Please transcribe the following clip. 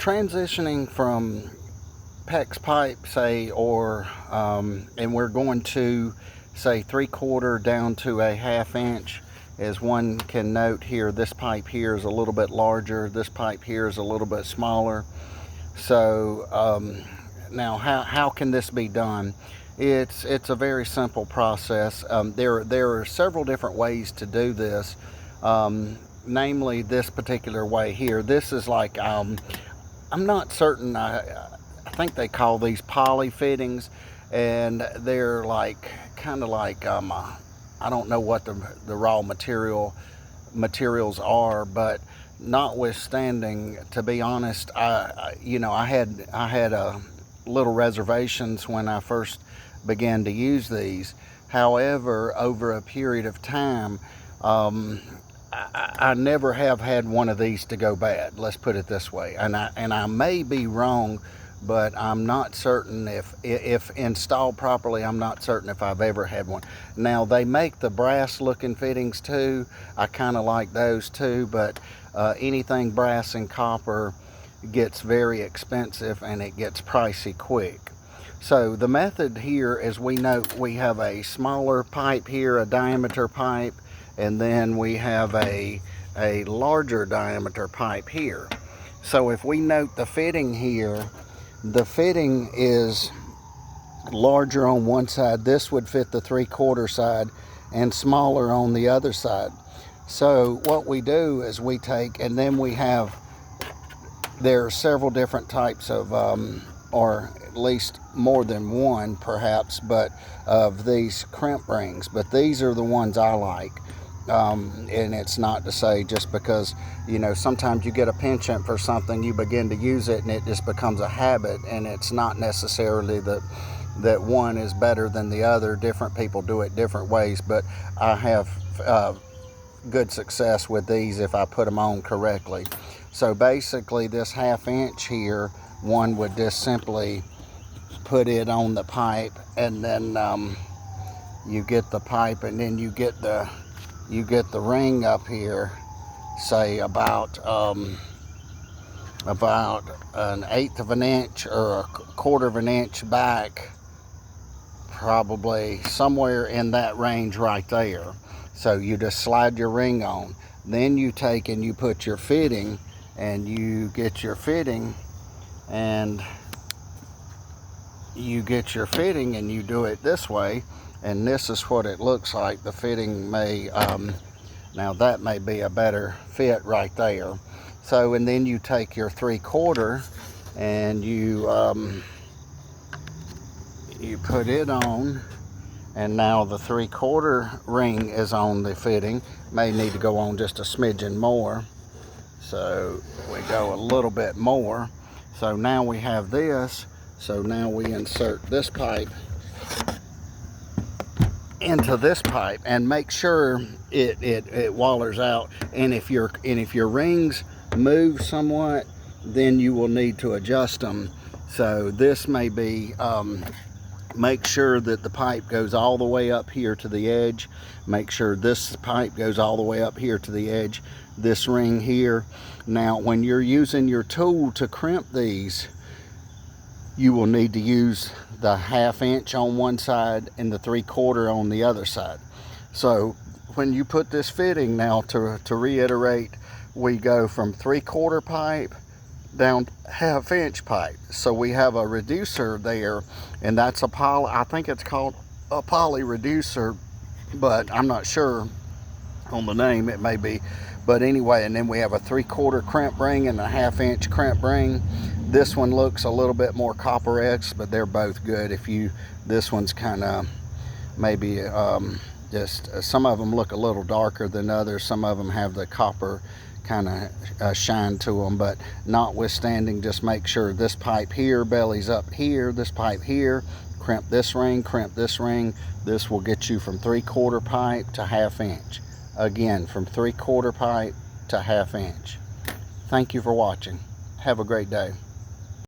transitioning from PEX pipe, say, or and we're going to say 3/4 down to a 1/2 inch. As one can note here, this pipe here is a little bit larger, this pipe here is a little bit smaller. So now how can this be done? It's a very simple process. There are several different ways to do this, namely this particular way here. This is like, I'm not certain, I think they call these poly fittings, and they're like kind of like I don't know what the raw materials are, but notwithstanding, to be honest, I had little reservations when I first began to use these. However, over a period of time, I never have had one of these to go bad. Let's put it this way. And I may be wrong, but I'm not certain if installed properly, I'm not certain if I've ever had one. Now, they make the brass looking fittings too. I kind of like those too, but anything brass and copper gets very expensive and it gets pricey quick. So the method here, as we note, we have a smaller pipe here, a diameter pipe, and then we have a larger diameter pipe here. So if we note the fitting here, the fitting is larger on one side. This would fit the 3/4 side, and smaller on the other side. So what we do is we take, and then we have, there are several different types of, or at least more than one perhaps, but of these crimp rings. But these are the ones I like. And it's not to say just because, you know, sometimes you get a penchant for something, you begin to use it and it just becomes a habit, and it's not necessarily that one is better than the other. Different people do it different ways, but I have good success with these if I put them on correctly. So basically this 1/2 inch here, one would just simply put it on the pipe, and then you get the pipe, and then you get the ring up here, say about 1/8 of an inch or 1/4 of an inch back, probably somewhere in that range right there. So you just slide your ring on. Then you take and you put your fitting, and you get your fitting, and you do it this way, and this is what it looks like. The fitting may, now that may be a better fit right there. So, and then you take your 3/4 and you put it on, and now the 3/4 ring is on the fitting. May need to go on just a smidgen more. So we go a little bit more. So now we have this. So now we insert this pipe into this pipe and make sure it wallers out. And if your rings move somewhat, then you will need to adjust them. So this may be, make sure that the pipe goes all the way up here to the edge. Make sure this pipe goes all the way up here to the edge, this ring here. Now when you're using your tool to crimp these, you will need to use the 1/2 inch on one side and the 3/4 on the other side. So when you put this fitting, now to reiterate, we go from 3/4 pipe down 1/2 inch pipe. So we have a reducer there, and that's a poly, I think it's called a poly reducer, but I'm not sure on the name, it may be. But anyway, and then we have a 3/4 crimp ring and a 1/2 inch crimp ring. This one looks a little bit more copper-esque, but they're both good. This one's kind of maybe just, some of them look a little darker than others. Some of them have the copper kind of shine to them, but notwithstanding, just make sure this pipe here bellies up here, this pipe here, crimp this ring, crimp this ring. This will get you from 3/4 pipe to 1/2 inch. Again, from 3/4 pipe to 1/2 inch. Thank you for watching. Have a great day.